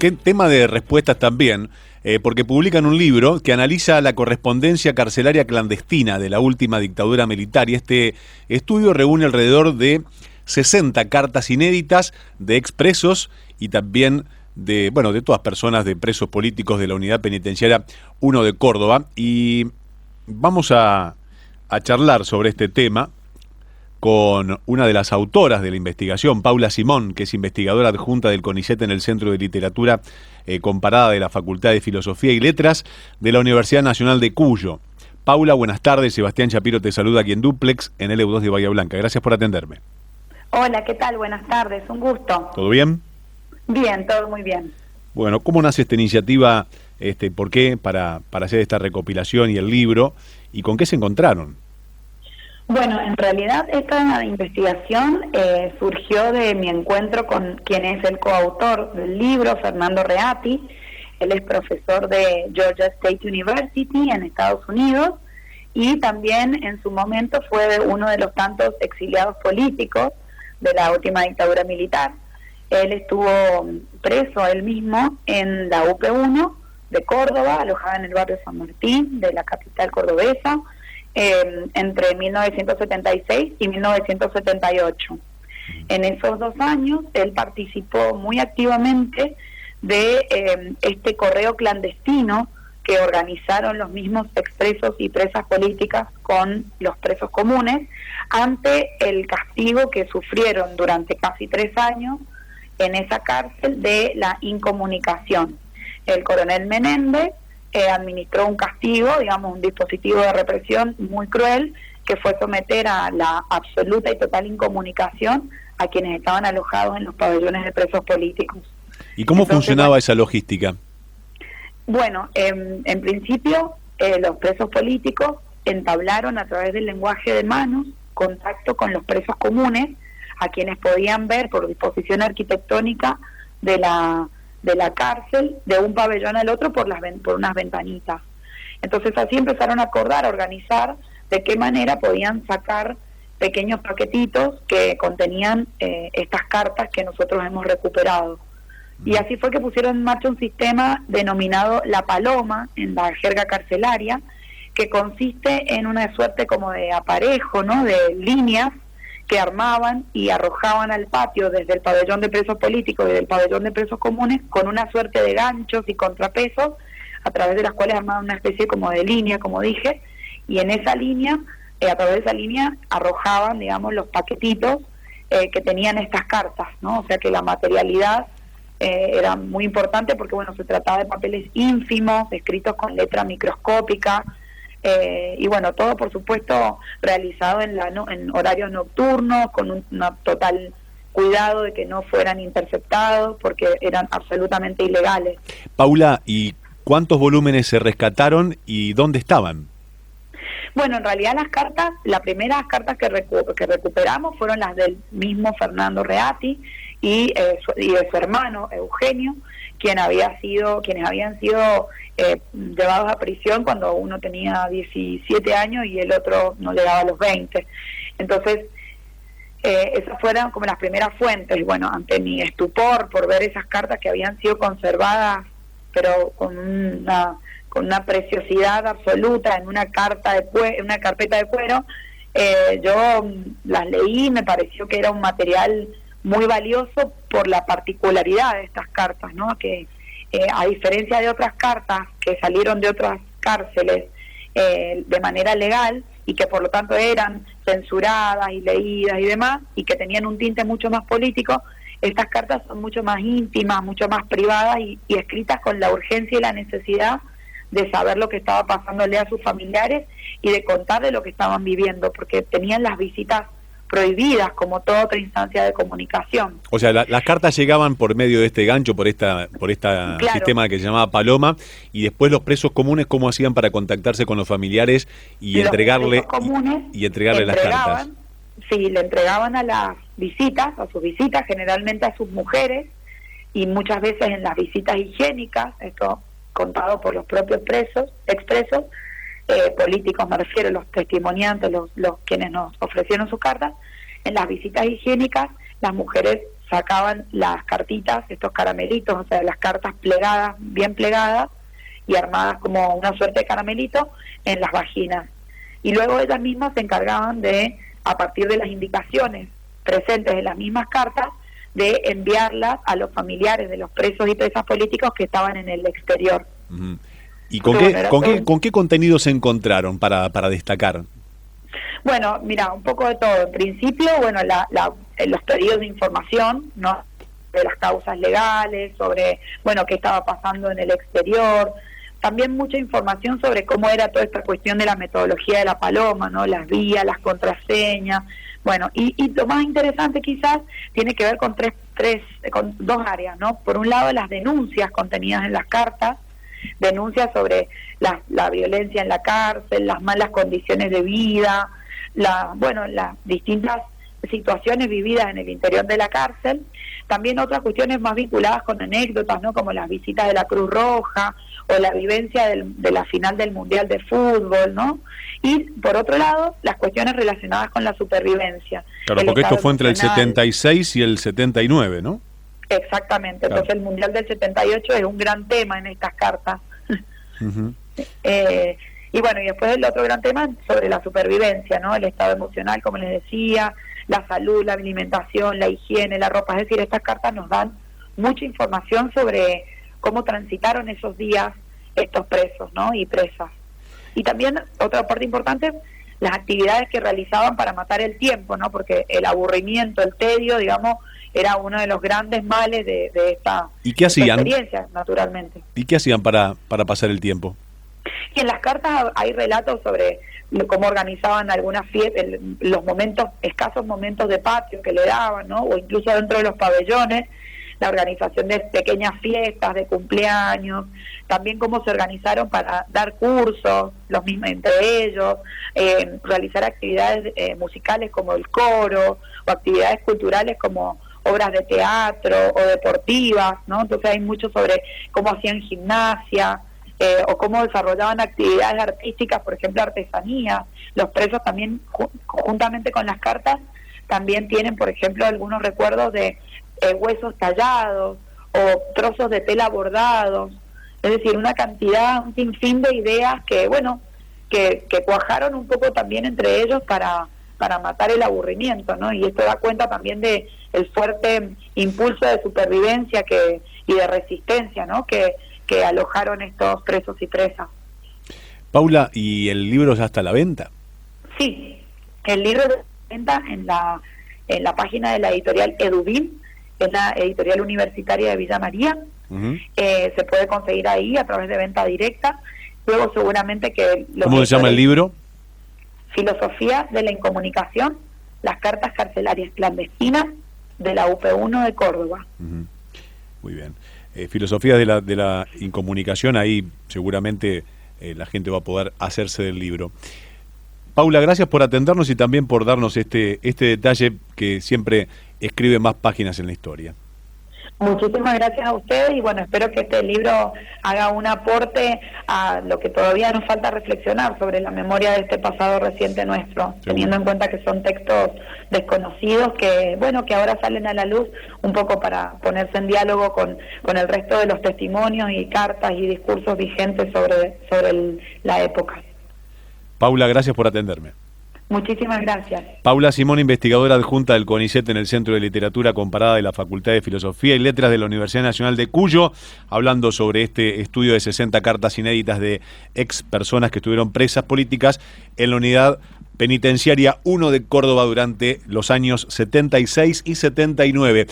qué tema de respuestas también, porque publican un libro que analiza la correspondencia carcelaria clandestina de la última dictadura militar, y este estudio reúne alrededor de 60 cartas inéditas de expresos y también de todas personas, de presos políticos de la Unidad Penitenciaria 1 de Córdoba. Y vamos a charlar sobre este tema con una de las autoras de la investigación, Paula Simón, que es investigadora adjunta del CONICET en el Centro de Literatura Comparada de la Facultad de Filosofía y Letras de la Universidad Nacional de Cuyo. Paula, buenas tardes. Sebastián Chapiro te saluda aquí en Duplex, en LU2 de Bahía Blanca. Gracias por atenderme. Hola, ¿qué tal? Buenas tardes, un gusto. ¿Todo bien? Bien, todo muy bien. Bueno, ¿cómo nace esta iniciativa? ¿Por qué? Para hacer esta recopilación y el libro, ¿y con qué se encontraron? Bueno, en realidad esta investigación surgió de mi encuentro con quien es el coautor del libro, Fernando Reati. Él es profesor de Georgia State University en Estados Unidos y también en su momento fue uno de los tantos exiliados políticos de la última dictadura militar. Él estuvo preso él mismo en la UP1 de Córdoba, alojada en el barrio San Martín de la capital cordobesa, entre 1976 y 1978. En esos 2 años él participó muy activamente de este correo clandestino que organizaron los mismos expresos y presas políticas con los presos comunes ante el castigo que sufrieron durante casi 3 años en esa cárcel de la incomunicación. El coronel Menéndez administró un castigo, digamos un dispositivo de represión muy cruel, que fue someter a la absoluta y total incomunicación a quienes estaban alojados en los pabellones de presos políticos. ¿Y cómo funcionaba esa logística? Bueno, en principio los presos políticos entablaron a través del lenguaje de manos contacto con los presos comunes, a quienes podían ver por disposición arquitectónica de la cárcel, de un pabellón al otro por unas ventanitas. Entonces así empezaron a acordar, a organizar de qué manera podían sacar pequeños paquetitos que contenían estas cartas que nosotros hemos recuperado. Y así fue que pusieron en marcha un sistema denominado La Paloma, en la jerga carcelaria, que consiste en una suerte como de aparejo, ¿no?, de líneas que armaban y arrojaban al patio desde el pabellón de presos políticos y del pabellón de presos comunes con una suerte de ganchos y contrapesos a través de las cuales armaban una especie como de línea, como dije, y en esa línea, a través de esa línea arrojaban, digamos, los paquetitos que tenían estas cartas, ¿no? O sea que la materialidad era muy importante porque, bueno, se trataba de papeles ínfimos, escritos con letra microscópica, y bueno, todo por supuesto realizado en horarios nocturnos, con un total cuidado de que no fueran interceptados, porque eran absolutamente ilegales. Paula, ¿y cuántos volúmenes se rescataron y dónde estaban? Bueno, en realidad las primeras cartas que recuperamos fueron las del mismo Fernando Reati y de su hermano Eugenio, quienes habían sido llevados a prisión cuando uno tenía 17 años y el otro no llegaba a los 20. Entonces, esas fueron como las primeras fuentes. Bueno, ante mi estupor por ver esas cartas que habían sido conservadas, pero con una preciosidad absoluta en una carpeta de cuero, yo las leí y me pareció que era un material muy valioso por la particularidad de estas cartas, ¿no? Que a diferencia de otras cartas que salieron de otras cárceles de manera legal y que por lo tanto eran censuradas y leídas y demás, y que tenían un tinte mucho más político, estas cartas son mucho más íntimas, mucho más privadas y escritas con la urgencia y la necesidad de saber lo que estaba pasándole a sus familiares y de contarle lo que estaban viviendo, porque tenían las visitas prohibidas como toda otra instancia de comunicación. O sea, las cartas llegaban por medio de este gancho, por esta Claro. sistema que se llamaba Paloma, y después los presos comunes, ¿cómo hacían para contactarse con los familiares y entregarle las cartas? Sí, le entregaban a sus visitas, generalmente a sus mujeres, y muchas veces en las visitas higiénicas, esto contado por los propios expresos, políticos me refiero, los testimoniantes, los quienes nos ofrecieron sus cartas, en las visitas higiénicas las mujeres sacaban las cartitas, estos caramelitos, o sea, las cartas plegadas, bien plegadas y armadas como una suerte de caramelito en las vaginas. Y luego ellas mismas se encargaban de, a partir de las indicaciones presentes en las mismas cartas, de enviarlas a los familiares de los presos y presas políticos que estaban en el exterior. Uh-huh. ¿Y con qué contenido se encontraron para destacar? Bueno, mira, un poco de todo. En principio, bueno, los pedidos de información, ¿no?, de las causas legales, sobre, bueno, qué estaba pasando en el exterior. También mucha información sobre cómo era toda esta cuestión de la metodología de la paloma, ¿no?, las vías, las contraseñas. Bueno, y lo más interesante quizás tiene que ver con con dos áreas, ¿no? Por un lado, las denuncias contenidas en las cartas, denuncias sobre la violencia en la cárcel, las malas condiciones de vida, las distintas situaciones vividas en el interior de la cárcel. También otras cuestiones más vinculadas con anécdotas, ¿no?, como las visitas de la Cruz Roja o la vivencia de la final del Mundial de Fútbol, ¿no? Y por otro lado, las cuestiones relacionadas con la supervivencia. Claro, porque esto fue entre el 76 y el 79, ¿no? Exactamente, claro. Entonces el Mundial del 78 es un gran tema en estas cartas. Uh-huh. Y bueno, y después el otro gran tema sobre la supervivencia, ¿no? El estado emocional, como les decía, la salud, la alimentación, la higiene, la ropa. Es decir, estas cartas nos dan mucha información sobre cómo transitaron esos días estos presos, ¿no?, y presas. Y también, otra parte importante, las actividades que realizaban para matar el tiempo, ¿no?, porque el aburrimiento, el tedio, digamos, era uno de los grandes males de esta experiencia, naturalmente. ¿Y qué hacían para pasar el tiempo? Y en las cartas hay relatos sobre cómo organizaban algunas fiestas, los escasos momentos de patio que le daban, ¿no?, o incluso dentro de los pabellones, la organización de pequeñas fiestas, de cumpleaños, también cómo se organizaron para dar cursos, los mismos entre ellos, realizar actividades musicales como el coro, o actividades culturales como obras de teatro o deportivas, ¿no? Entonces hay mucho sobre cómo hacían gimnasia, o cómo desarrollaban actividades artísticas, por ejemplo, artesanía. Los presos también, juntamente con las cartas, también tienen, por ejemplo, algunos recuerdos de huesos tallados o trozos de tela bordados. Es decir, una cantidad, un sinfín de ideas que, bueno, que cuajaron un poco también entre ellos para matar el aburrimiento, ¿no? Y esto da cuenta también de el fuerte impulso de supervivencia y de resistencia, ¿no?, que alojaron estos presos y presas. Paula, ¿y el libro ya está a la venta? Sí, el libro está a la venta en la página de la editorial Edubim, que es la editorial universitaria de Villa María. Uh-huh. Se puede conseguir ahí a través de venta directa. Luego seguramente que... ¿Cómo se llama el libro? Filosofía de la incomunicación, las cartas carcelarias clandestinas de la UP1 de Córdoba. Uh-huh. Muy bien. Filosofía de la incomunicación, ahí seguramente la gente va a poder hacerse del libro. Paula, gracias por atendernos y también por darnos este detalle que siempre escribe más páginas en la historia. Muchísimas gracias a ustedes y bueno, espero que este libro haga un aporte a lo que todavía nos falta reflexionar sobre la memoria de este pasado reciente nuestro, seguro, teniendo en cuenta que son textos desconocidos que, bueno, que ahora salen a la luz un poco para ponerse en diálogo con el resto de los testimonios y cartas y discursos vigentes sobre la época. Paula, gracias por atenderme. Muchísimas gracias. Paula Simón, investigadora adjunta del CONICET en el Centro de Literatura Comparada de la Facultad de Filosofía y Letras de la Universidad Nacional de Cuyo, hablando sobre este estudio de 60 cartas inéditas de ex personas que estuvieron presas políticas en la Unidad Penitenciaria 1 de Córdoba durante los años 76 y 79.